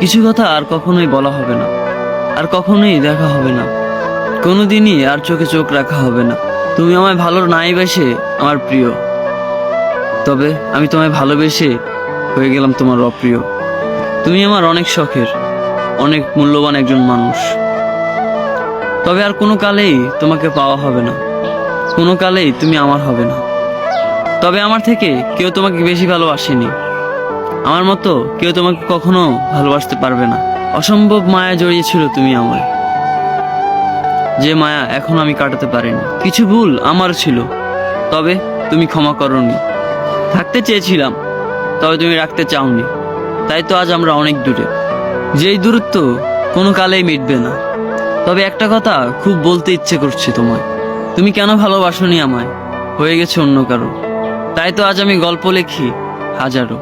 কিছু কথা আর কখনোই বলা হবে না, আর কখনোই দেখা হবে না, কোনোদিনই আর চোখে চোখ রাখা হবে না। তুমি আমায় ভালো নাই বেসে আমার প্রিয়, তবে আমি তোমায় ভালোবেসে হয়ে গেলাম তোমার অপ্রিয়। তুমি আমার অনেক শখের, অনেক মূল্যবান একজন মানুষ, তবে আর কোনো কালেই তোমাকে পাওয়া হবে না, কোনো কালেই তুমি আমার হবে না। তবে আমার থেকে কেউ তোমাকে বেশি ভালোবাসেনি, আমার মতো কেউ তোমাকে কখনো ভালোবাসতে পারবে না। অসম্ভব মায়া জড়িয়েছিল তুমি আমায়, যে মায়া এখন আমি কাটাতে পারিনি। কিছু ভুল আমার ছিল, তবে তুমি ক্ষমা করনি। থাকতে চেয়েছিলাম, তবে তুমি রাখতে চাওনি। তাই তো আজ আমরা অনেক দূরে, যেই দূরত্ব কোনো কালেই মিটবে না। তবে একটা কথা খুব বলতে ইচ্ছে করছে তোমায়, তুমি কেন ভালোবাসোনি আমায়, হয়ে গেছে অন্য কারো। তাই তো আজ আমি গল্প লিখি হাজারো।